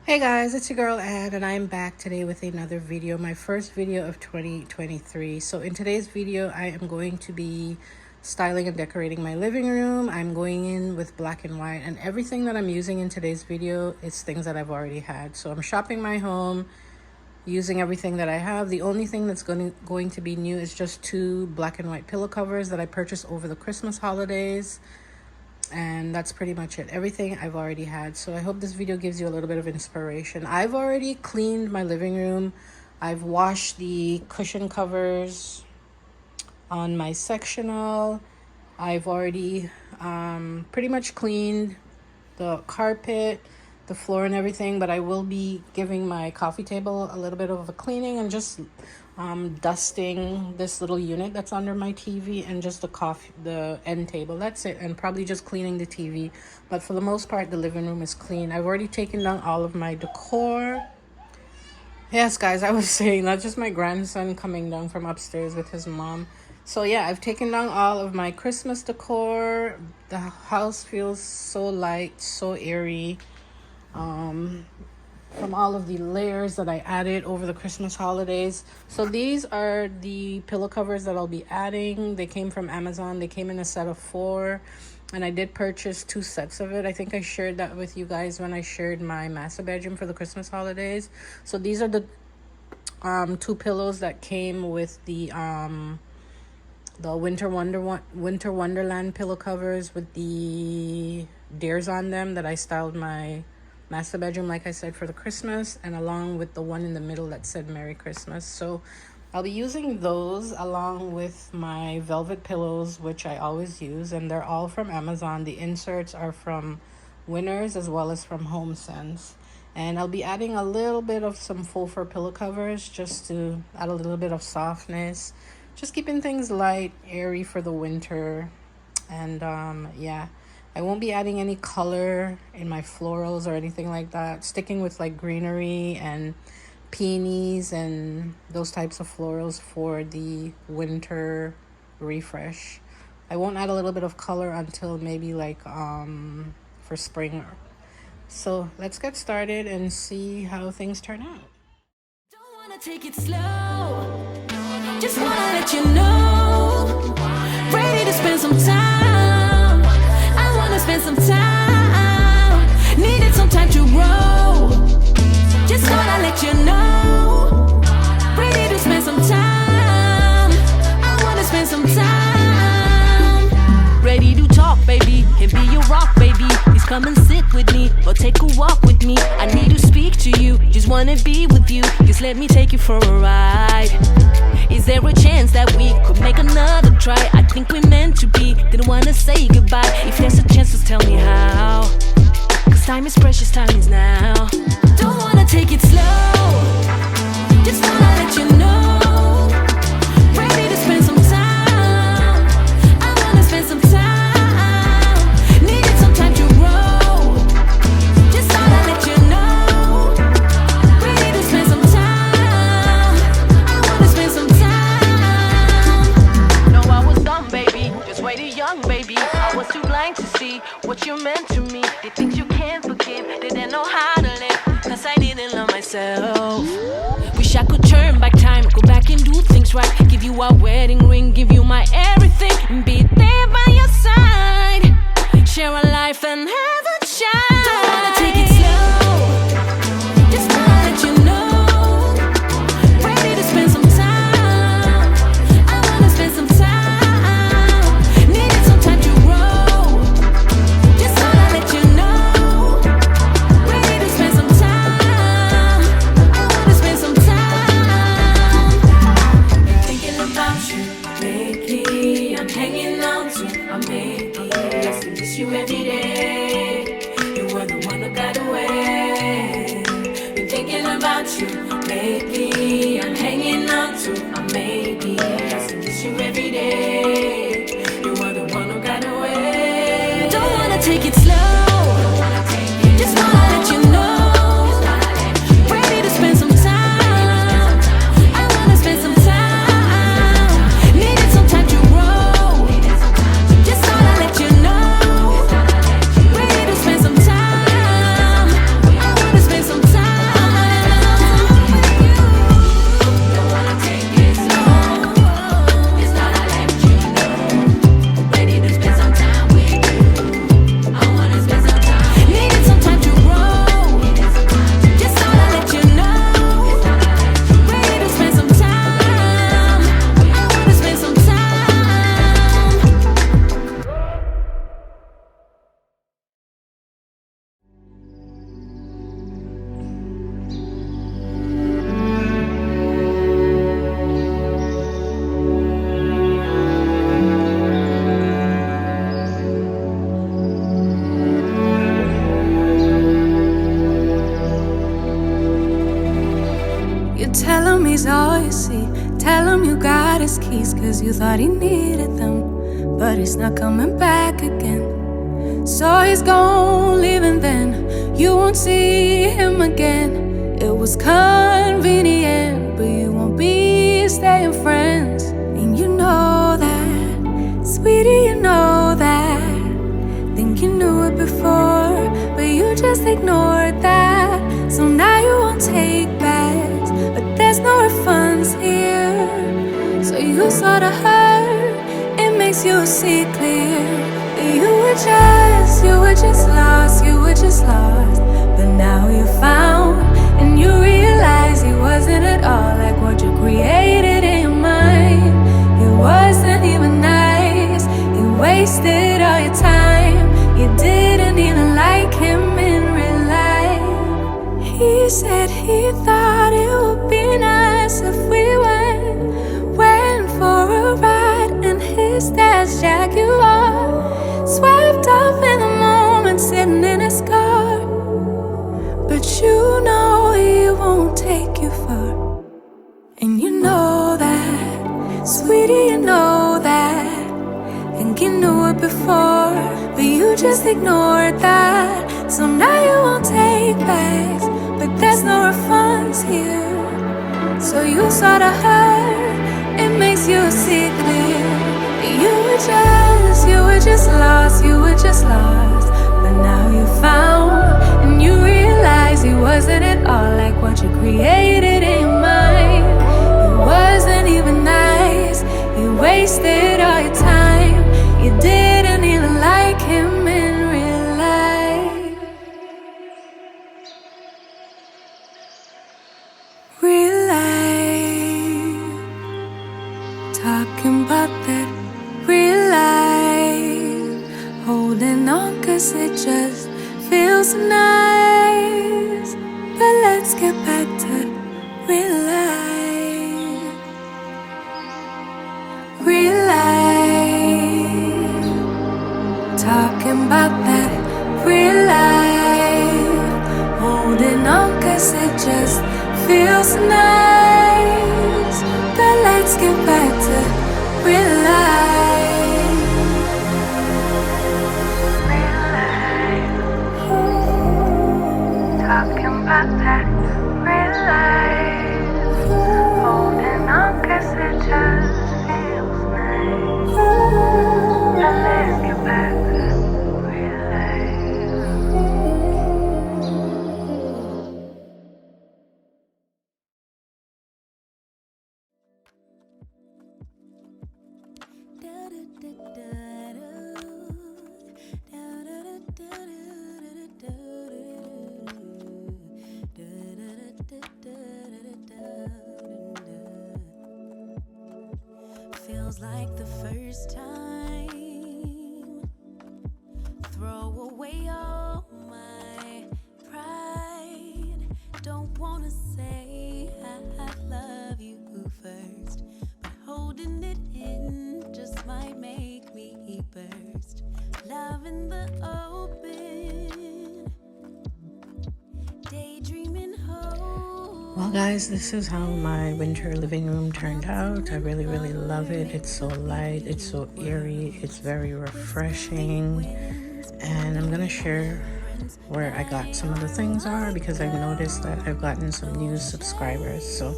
Hey guys, it's your girl Ann and I'm back today with another video, my first video of 2023. So in today's video, I am going to be styling and decorating my living room. I'm going in with black and white, and everything that I'm using in today's video is things that I've already had. So I'm shopping my home, using everything that I have. The only thing that's going to be new is just two black and white pillow covers that I purchased over the Christmas holidays. And that's pretty much it. Everything I've already had. So I hope this video gives you a little bit of inspiration. I've already cleaned my living room. I've washed the cushion covers on my sectional. I've already pretty much cleaned the carpet, the floor and everything, but I will be giving my coffee table a little bit of a cleaning and just dusting this little unit that's under my TV and just the end table. That's it. And probably just cleaning the TV, but for the most part the living room is clean. I've already taken down all of my decor. Yes guys, I was saying that's just my grandson coming down from upstairs with his mom. So yeah, I've taken down all of my Christmas decor. The house feels so light, so airy, from all of the layers that I added over the Christmas holidays. So these are the pillow covers that I'll be adding. They came from Amazon. They came in a set of 4, and I did purchase 2 sets of it. I think I shared that with you guys when I shared my master bedroom for the Christmas holidays. So these are the 2 pillows that came with the Winter Wonderland pillow covers with the dares on them that I styled my master bedroom, like I said, for the Christmas, and along with the one in the middle that said Merry Christmas. So I'll be using those along with my velvet pillows, which I always use, and they're all from Amazon. The inserts are from Winners as well as from HomeSense. And I'll be adding a little bit of some faux fur pillow covers just to add a little bit of softness, just keeping things light, airy for the winter. And yeah, I won't be adding any color in my florals or anything like that. Sticking with like greenery and peonies and those types of florals for the winter refresh. I won't add a little bit of color until maybe like for spring. So let's get started and see how things turn out. Don't wanna take it slow, just wanna let you know, ready to spend some time. I wanna spend some time, needed some time to grow. Just wanna let you know, ready to spend some time. I wanna spend some time, ready to talk, baby, can be your rock, baby. Please come and sit with me, or take a walk with me. I need to speak to you, just wanna be with you. Just let me take you for a ride. Is there a chance that we could make another try? I think we're meant to be, didn't wanna say goodbye. If there's a chance, just tell me how, cause time is precious, time is now. Don't wanna take it slow, just wanna let you know, ready to spend some time. I wanna spend some time, needed some time to grow. Just wanna let you know, ready to spend some time. I wanna spend some time. No, I was dumb, baby, just way too young, baby. I was too blind to see what you meant to me. The things you can't forgive, didn't know how to live, cause I didn't love myself. Wish I could turn back time, go back and do things right. Give you a wedding ring, give you my everything, and be there by your side. Share a life and have a child. Don't wanna take it slow, just wanna let you know, ready to spend some time. I wanna spend some time, needed some time to grow. Just wanna let you know, ready to spend some time. I wanna spend some time. Thinking about you lately, I'm hanging on to my maybe. I still miss you every day. You were the one who got away. Been thinking about you lately, I'm hanging on to my maybe. I still miss you every day. You were the one who got away. Don't wanna take it slow, just wanna let you know, ready to spend some time. I wanna spend some time, needed some time to grow. Just wanna let you know, ready to spend some time. I wanna spend some time. tell him he's all you see. Tell him you got his keys, cause you thought he needed them. But he's not coming back again. So he's gone, leaving then. You won't see him again. It was convenient, but you won't be staying friends. And you know that, sweetie, you know that. Think you knew it before, but you just ignored that. So now you won't take backs, but there's no refunds here. So you sorta hurt, it makes you see clear. You were just lost, you were just lost. But now you found, and you realize he wasn't at all like what you created in your mind. He wasn't even nice, he wasted all your time. You didn't even like him in real life. He said he thought it would be nice if we went for a ride in his dad's Jaguar. Swept off in the moment, sitting in his car. But you know he won't take you far. And you know that, sweetie, you know that. Think you knew it before, but you just ignored that. So now you won't take backs, but there's no refunds here. So you sorta hurt, it makes you see clear. You were just lost, you were just lost. But now you found, and you realize he wasn't at all like what you created in your mind. He wasn't even nice, he wasted all your time. You didn't even like him in real life. Real life. Talking about that real life. Holding on cause it just feels nice. But let's get back to real life. Real life. Talking about that real life. Holding on cause it just feels nice. But let's get back to real life. Real life. Talking about that real life. Holding on cause it just feels nice. But let's get back to real life. Feels like the first time. Throw away all my pride. Don't wanna say I love you first, but holding it in just might make me burst. Love in the open, daydreaming home. Well guys, this is how my winter living room turned out. I really love it. It's so light, it's so eerie, it's very refreshing. And I'm gonna share where I got some of the things are, because I've noticed that I've gotten some new subscribers. So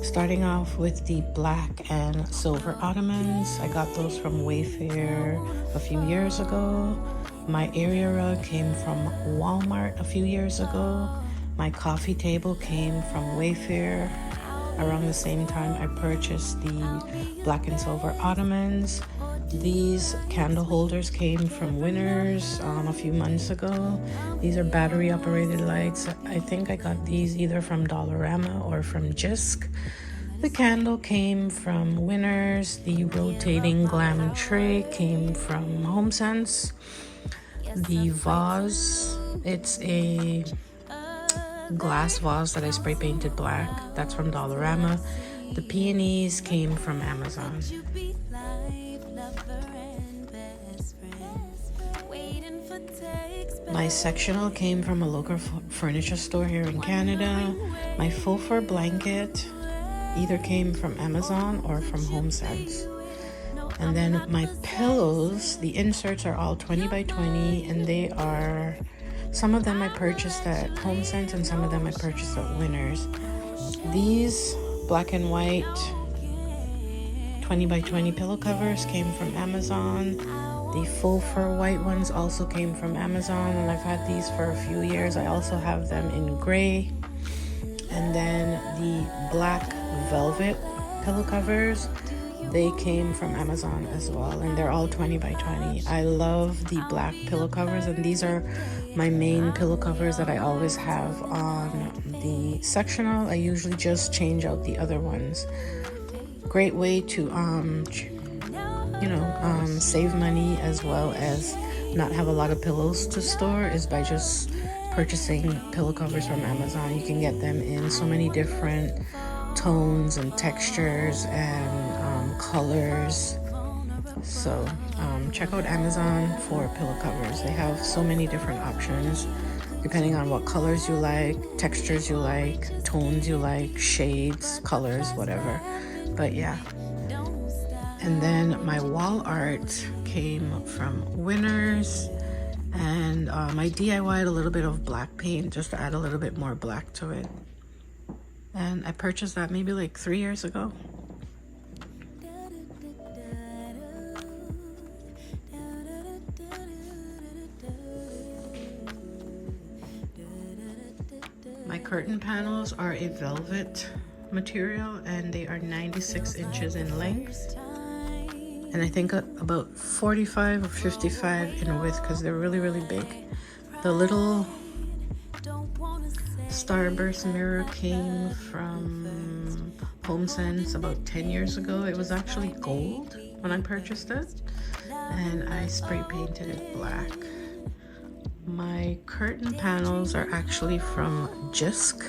starting off with the black and silver ottomans, I got those from Wayfair a few years ago. My area rug came from Walmart a few years ago. My coffee table came from Wayfair. Around the same time I purchased the black and silver ottomans. These candle holders came from Winners a few months ago. These are battery operated lights. I think I got these either from Dollarama or from Jisk. The candle came from Winners. The rotating glam tray came from HomeSense. The vase, it's a glass vase that I spray painted black. That's from Dollarama. The peonies came from Amazon. Waiting for text My sectional came from a local furniture store here in Canada. My faux fur blanket either came from Amazon or from HomeSense. And then my pillows, the inserts are all 20 by 20, and they are, some of them I purchased at HomeSense and some of them I purchased at Winners. These black and white 20 by 20 pillow covers came from Amazon. The faux fur white ones also came from Amazon, and I've had these for a few years. I also have them in gray. And then the black velvet pillow covers, they came from Amazon as well, and they're all 20 by 20. I love the black pillow covers, and these are my main pillow covers that I always have on the sectional. I usually just change out the other ones. Great way to save money as well as not have a lot of pillows to store is by just purchasing pillow covers from Amazon. You can get them in so many different tones and textures and colors. So check out Amazon for pillow covers. They have so many different options depending on what colors you like, textures you like, tones you like, shades, colors, whatever. But yeah. And then my wall art came from Winners, and I DIY'd a little bit of black paint just to add a little bit more black to it. And I purchased that maybe like 3 years ago. My curtain panels are a velvet material, and they are 96 inches in length, and I think about 45 or 55 in width because they're really, really big. The little starburst mirror came from HomeSense about 10 years ago. It was actually gold when I purchased it, and I spray painted it black. My curtain panels are actually from Jisk.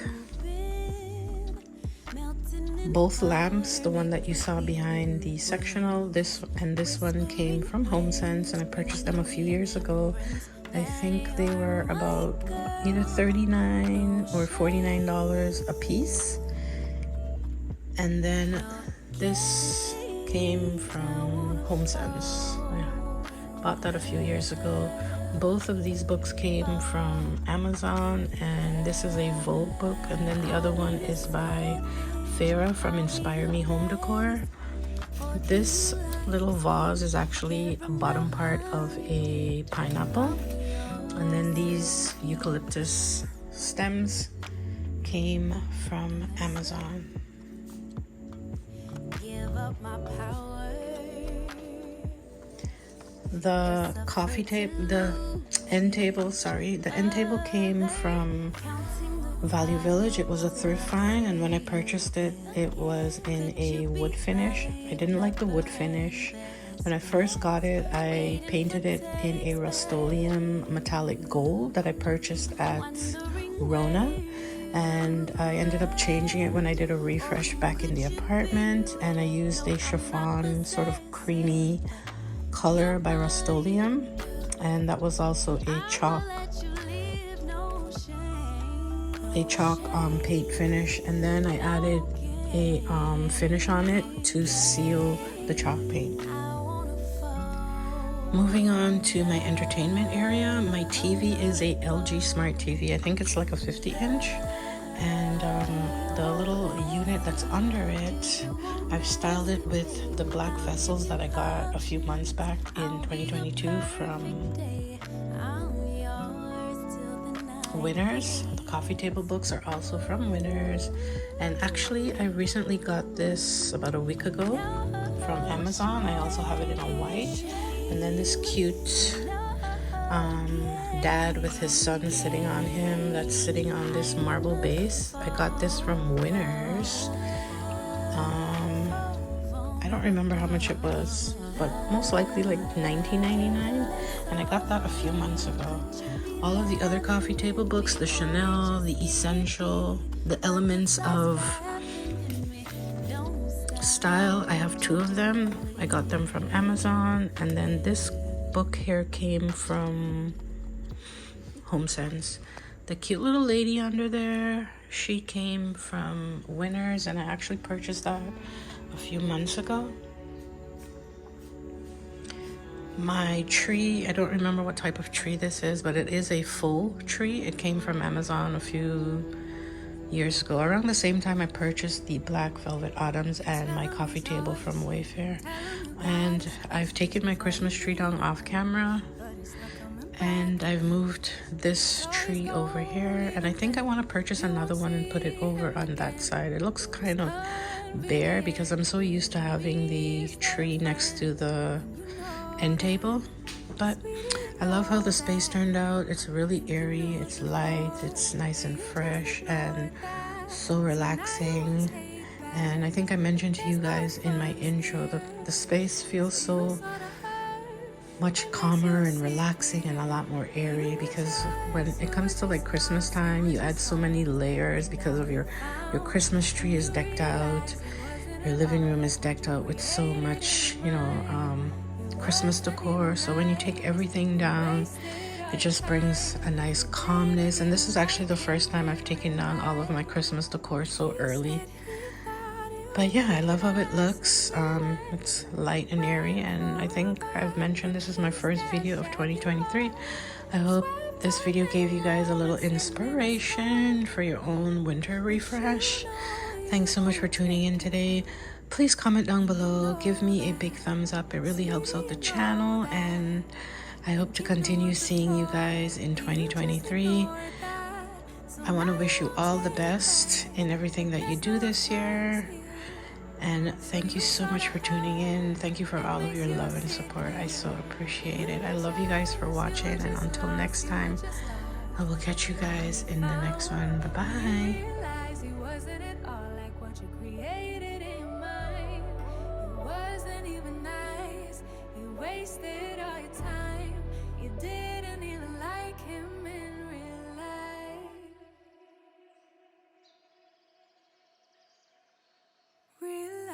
Both lamps, the one that you saw behind the sectional, this one came from HomeSense, and I purchased them a few years ago. I think they were about either $39 or $49 a piece. And then this came from HomeSense. I bought that a few years ago. Both of these books came from Amazon, and this is a Vogue book, and then the other one is by Farah from Inspire Me Home Decor. This little vase is actually a bottom part of a pineapple, and then these eucalyptus stems came from Amazon. The end table came from Value Village. It was a thrift find, and when I purchased it, it was in a wood finish. I didn't like the wood finish. When I first got it, I painted it in a Rust-Oleum metallic gold that I purchased at Rona, and I ended up changing it when I did a refresh back in the apartment, and I used a chiffon sort of creamy color by Rust-Oleum, and that was also a chalk paint finish, and then I added a finish on it to seal the chalk paint. Moving on to my entertainment area, my TV is a LG Smart TV. I think it's like a 50-inch, and the little unit that's under it, I've styled it with the black vessels that I got a few months back in 2022 from Winners. The coffee table books are also from Winners, and actually I recently got this about a week ago from Amazon. I also have it in a white, and then this cute dad with his son sitting on him, that's sitting on this marble base. I got this from Winners. I don't remember how much it was, but most likely like $19.99, and I got that a few months ago. All of the other coffee table books, the Chanel, the Essential, the Elements of Style, I have 2 of them. I got them from Amazon, and then this book here came from HomeSense. The cute little lady under there, she came from Winners, and I actually purchased that a few months ago. My tree, I don't remember what type of tree this is, but it is a full tree. It came from Amazon a few years ago. Around the same time I purchased the black velvet autumns and my coffee table from Wayfair. And I've taken my Christmas tree down off camera, and I've moved this tree over here, and I think I want to purchase another one and put it over on that side. It looks kind of bare because I'm so used to having the tree next to the end table, but I love how the space turned out. It's really airy, it's light, it's nice and fresh, and so relaxing. And I think I mentioned to you guys in my intro, the space feels so much calmer and relaxing and a lot more airy, because when it comes to like Christmas time, you add so many layers because of your Christmas tree is decked out, your living room is decked out with so much, Christmas decor. So when you take everything down, it just brings a nice calmness. And this is actually the first time I've taken down all of my Christmas decor so early. But yeah, I love how it looks. It's light and airy, and I think I've mentioned this is my first video of 2023. I hope this video gave you guys a little inspiration for your own winter refresh. Thanks so much for tuning in today. Please comment down below, give me a big thumbs up. It really helps out the channel, and I hope to continue seeing you guys in 2023. I want to wish you all the best in everything that you do this year. And thank you so much for tuning in. Thank you for all of your love and support. I so appreciate it. I love you guys for watching, and until next time, I will catch you guys in the next one. Bye-bye. Wasted all your time. You didn't even like him in real life. Real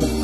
life.